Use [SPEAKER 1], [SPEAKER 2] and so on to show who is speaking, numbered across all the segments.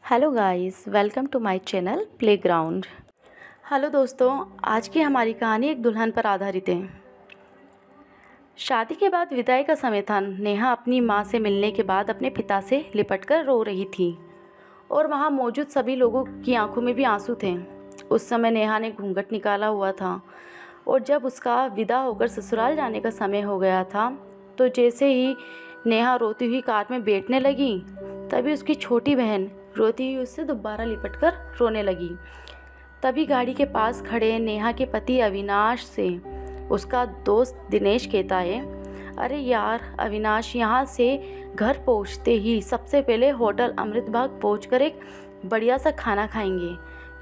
[SPEAKER 1] Hello guys, welcome to my channel playground. Hello दोस्तों, आज की हमारी कहानी एक दुल्हन पर आधारित है। शादी के बाद विदाई का समय था। नेहा अपनी माँ से मिलने के बाद अपने पिता से लिपटकर रो रही थी और वहाँ मौजूद सभी लोगों की आंखों में भी आंसू थे। उस समय नेहा ने घूंघट निकाला हुआ था और जब उसका विदा होकर ससुराल जाने का समय हो गया था तो जैसे ही नेहा रोती हुई कार में बैठने लगी तभी उसकी छोटी बहन रोती हुई उससे दोबारा लिपटकर रोने लगी। तभी गाड़ी के पास खड़े नेहा के पति अविनाश से उसका दोस्त दिनेश कहता है, अरे यार अविनाश, यहाँ से घर पहुँचते ही सबसे पहले होटल अमृतबाग पहुँचकर एक बढ़िया सा खाना खाएंगे,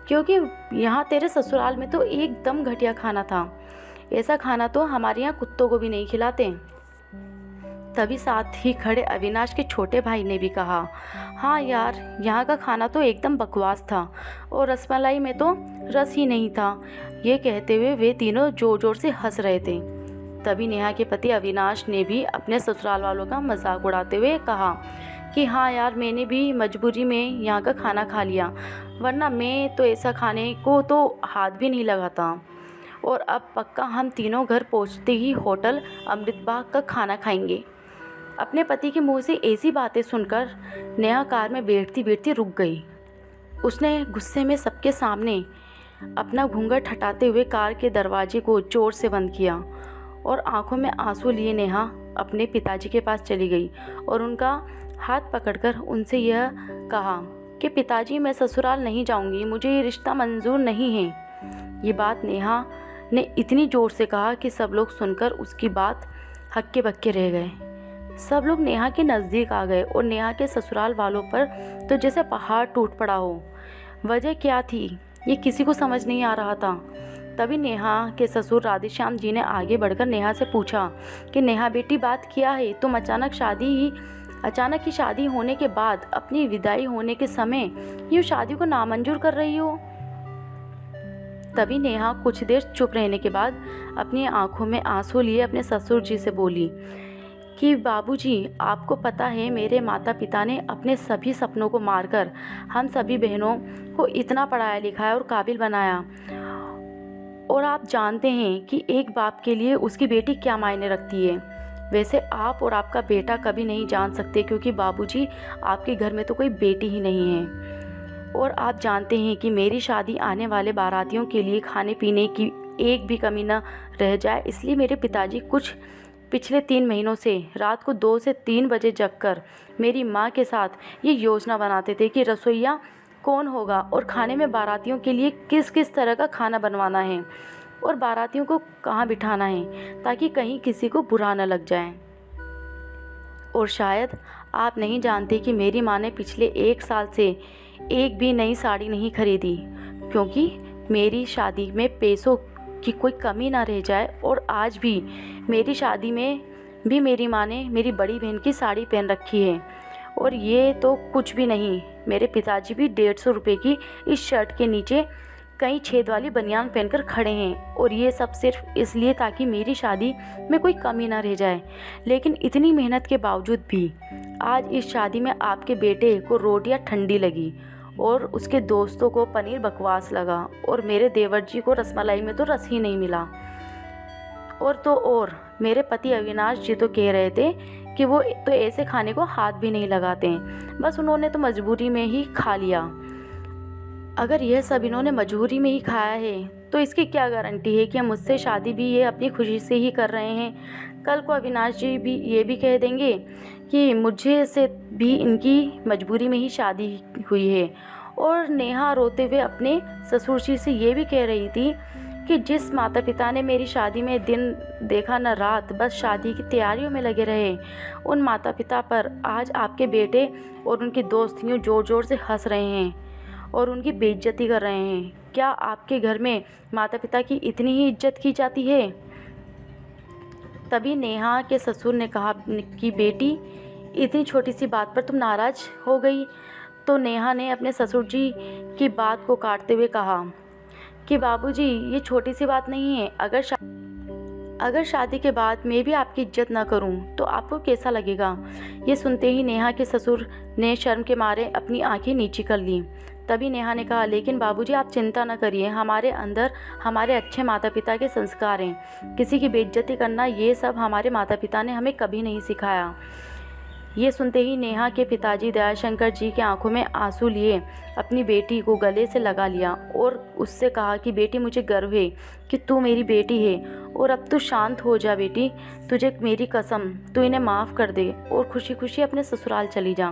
[SPEAKER 1] क्योंकि यहाँ तेरे ससुराल में तो एकदम घटिया खाना था। ऐसा खाना तो हमारे यहाँ कुत्तों को भी नहीं खिलाते। तभी साथ ही खड़े अविनाश के छोटे भाई ने भी कहा, हाँ यार, यहाँ का खाना तो एकदम बकवास था और रसमलाई में तो रस ही नहीं था। ये कहते हुए वे तीनों ज़ोर ज़ोर से हंस रहे थे। तभी नेहा के पति अविनाश ने भी अपने ससुराल वालों का मजाक उड़ाते हुए कहा कि हाँ यार, मैंने भी मजबूरी में यहाँ का खाना खा लिया, वरना मैं तो ऐसा खाने को तो हाथ भी नहीं लगाता। और अब पक्का हम तीनों घर पहुँचते ही होटल अमृतबाग का खाना खाएंगे। अपने पति के मुंह से ऐसी बातें सुनकर नेहा कार में बैठती बैठती रुक गई। उसने गुस्से में सबके सामने अपना घूंघट हटाते हुए कार के दरवाजे को जोर से बंद किया और आंखों में आंसू लिए नेहा अपने पिताजी के पास चली गई और उनका हाथ पकड़कर उनसे यह कहा कि पिताजी, मैं ससुराल नहीं जाऊंगी, मुझे ये रिश्ता मंजूर नहीं है। ये बात नेहा ने इतनी ज़ोर से कहा कि सब लोग सुनकर उसकी बात हक्के बक्के रह गए। सब लोग नेहा के नज़दीक आ गए और नेहा के ससुराल वालों पर तो जैसे पहाड़ टूट पड़ा हो। वजह क्या थी ये किसी को समझ नहीं आ रहा था। तभी नेहा के ससुर राधेश्याम जी ने आगे बढ़कर नेहा से पूछा कि नेहा बेटी, बात क्या है? तुम अचानक ही शादी होने के बाद अपनी विदाई होने के समय यूँ शादी को नामंजूर कर रही हो। तभी नेहा कुछ देर चुप रहने के बाद अपनी आंखों में आंसू लिए अपने ससुर जी से बोली कि बाबूजी, आपको पता है मेरे माता पिता ने अपने सभी सपनों को मारकर हम सभी बहनों को इतना पढ़ाया लिखाया और काबिल बनाया, और आप जानते हैं कि एक बाप के लिए उसकी बेटी क्या मायने रखती है। वैसे आप और आपका बेटा कभी नहीं जान सकते, क्योंकि बाबूजी आपके घर में तो कोई बेटी ही नहीं है। और आप जानते हैं कि मेरी शादी आने वाले बारातियों के लिए खाने पीने की एक भी कमी न रह जाए, इसलिए मेरे पिताजी पिछले 3 महीनों से रात को 2 से 3 बजे जगकर मेरी माँ के साथ ये योजना बनाते थे कि रसोइया कौन होगा और खाने में बारातियों के लिए किस किस तरह का खाना बनवाना है और बारातियों को कहाँ बिठाना है, ताकि कहीं किसी को बुरा न लग जाए। और शायद आप नहीं जानते कि मेरी माँ ने पिछले 1 साल से एक भी नई साड़ी नहीं खरीदी, क्योंकि मेरी शादी में पैसों कि कोई कमी ना रह जाए। और आज भी मेरी शादी में भी मेरी माँ ने मेरी बड़ी बहन की साड़ी पहन रखी है। और ये तो कुछ भी नहीं, मेरे पिताजी भी 150 रुपये की इस शर्ट के नीचे कई छेद वाली बनियान पहनकर खड़े हैं, और ये सब सिर्फ इसलिए ताकि मेरी शादी में कोई कमी ना रह जाए। लेकिन इतनी मेहनत के बावजूद भी आज इस शादी में आपके बेटे को रोटियां ठंडी लगी और उसके दोस्तों को पनीर बकवास लगा और मेरे देवर जी को रसमलाई में तो रस ही नहीं मिला। और मेरे पति अविनाश जी तो कह रहे थे कि वो तो ऐसे खाने को हाथ भी नहीं लगाते हैं, बस उन्होंने तो मजबूरी में ही खा लिया। अगर यह सब इन्होंने मजबूरी में ही खाया है तो इसकी क्या गारंटी है कि हम मुझसे शादी भी ये अपनी खुशी से ही कर रहे हैं। कल को अविनाश जी भी ये भी कह देंगे कि मुझे से भी इनकी मजबूरी में ही शादी हुई है। और नेहा रोते हुए अपने ससुर जी से ये भी कह रही थी कि जिस माता पिता ने मेरी शादी में दिन देखा न रात, बस शादी की तैयारियों में लगे रहे, उन माता पिता पर आज आपके बेटे और उनकी दोस्त यूँ ज़ोर ज़ोर से हंस रहे हैं और उनकी बेइज्जती कर रहे हैं। क्या आपके घर में माता पिता की इतनी ही इज्जत की जाती है? तभी नेहा के ससुर ने कहा कि बेटी, इतनी छोटी सी बात पर तुम नाराज़ हो गई। तो नेहा ने अपने ससुर जी की बात को काटते हुए कहा कि बाबूजी, ये छोटी सी बात नहीं है। अगर शादी के बाद मैं भी आपकी इज्जत ना करूं तो आपको कैसा लगेगा। ये सुनते ही नेहा के ससुर ने शर्म के मारे अपनी आंखें नीची कर लीं। तभी नेहा ने कहा, लेकिन बाबूजी आप चिंता न करिए, हमारे अंदर हमारे अच्छे माता पिता के संस्कार हैं। किसी की बेइज्जती करना ये सब हमारे माता पिता ने हमें कभी नहीं सिखाया। ये सुनते ही नेहा के पिताजी दयाशंकर जी की आंखों में आंसू लिए अपनी बेटी को गले से लगा लिया और उससे कहा कि बेटी, मुझे गर्व है कि तू मेरी बेटी है और अब तू शांत हो जा बेटी, तुझे मेरी कसम, तू इन्हें माफ़ कर दे और खुशी खुशी अपने ससुराल चली जा।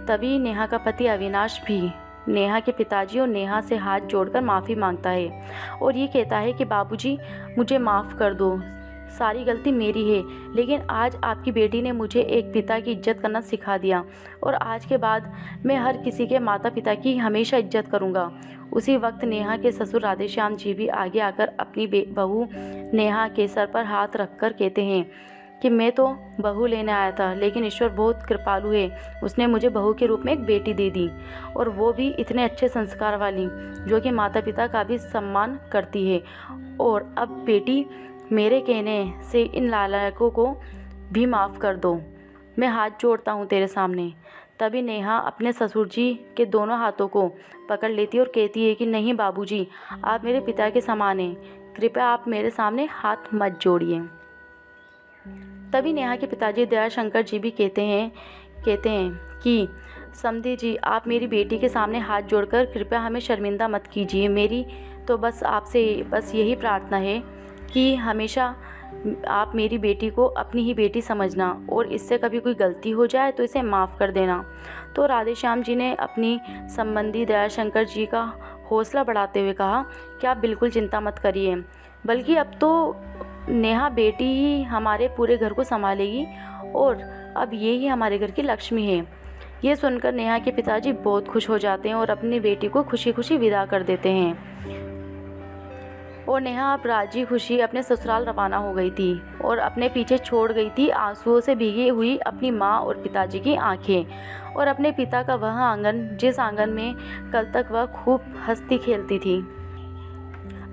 [SPEAKER 1] तभी नेहा का पति अविनाश भी नेहा के पिताजी और नेहा से हाथ जोड़कर माफ़ी मांगता है और ये कहता है कि बाबूजी, मुझे माफ़ कर दो, सारी गलती मेरी है, लेकिन आज आपकी बेटी ने मुझे एक पिता की इज्जत करना सिखा दिया और आज के बाद मैं हर किसी के माता पिता की हमेशा इज्जत करूंगा। उसी वक्त नेहा के ससुर राधेश्याम जी भी आगे आकर अपनी बहू नेहा के सर पर हाथ रखकर कहते हैं कि मैं तो बहू लेने आया था, लेकिन ईश्वर बहुत कृपालु है, उसने मुझे बहू के रूप में एक बेटी दे दी और वो भी इतने अच्छे संस्कार वाली जो कि माता पिता का भी सम्मान करती है। और अब बेटी, मेरे कहने से इन नालायकों को भी माफ़ कर दो, मैं हाथ जोड़ता हूँ तेरे सामने। तभी नेहा अपने ससुर जी के दोनों हाथों को पकड़ लेती और कहती है कि नहीं बाबूजी, आप मेरे पिता के समान हैं, कृपया आप मेरे सामने हाथ मत जोड़िए। तभी नेहा के पिताजी दयाशंकर जी भी कहते हैं कि समधी जी, आप मेरी बेटी के सामने हाथ जोड़कर कृपया हमें शर्मिंदा मत कीजिए। मेरी तो बस आपसे बस यही प्रार्थना है कि हमेशा आप मेरी बेटी को अपनी ही बेटी समझना और इससे कभी कोई गलती हो जाए तो इसे माफ़ कर देना। तो राधेश्याम जी ने अपनी संबंधी दयाशंकर जी का हौसला बढ़ाते हुए कहा कि आप बिल्कुल चिंता मत करिए, बल्कि अब तो नेहा बेटी ही हमारे पूरे घर को संभालेगी और अब ये ही हमारे घर की लक्ष्मी है। ये सुनकर नेहा के पिताजी बहुत खुश हो जाते हैं और अपनी बेटी को खुशी खुशी विदा कर देते हैं। और नेहा अब राजी खुशी अपने ससुराल रवाना हो गई थी और अपने पीछे छोड़ गई थी आंसुओं से भीगी हुई अपनी माँ और पिताजी की आंखें और अपने पिता का वह आंगन जिस आंगन में कल तक वह खूब हंसती खेलती थी।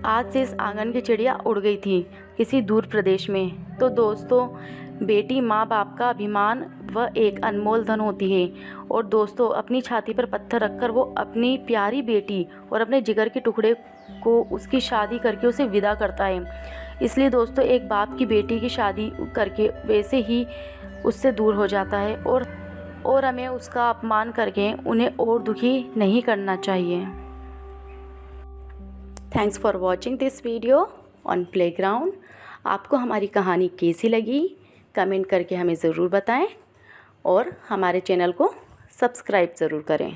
[SPEAKER 1] आज से इस आंगन की चिड़िया उड़ गई थी किसी दूर प्रदेश में। तो दोस्तों, बेटी माँ बाप का अभिमान वह एक अनमोल धन होती है और दोस्तों, अपनी छाती पर पत्थर रखकर वो अपनी प्यारी बेटी और अपने जिगर के टुकड़े को उसकी शादी करके उसे विदा करता है। इसलिए दोस्तों, एक बाप की बेटी की शादी करके वैसे ही उससे दूर हो जाता है और हमें उसका अपमान करके उन्हें और दुखी नहीं करना चाहिए। Thanks for watching this video on playground. आपको हमारी कहानी कैसी लगी कमेंट करके हमें ज़रूर बताएं और हमारे चैनल को सब्सक्राइब ज़रूर करें।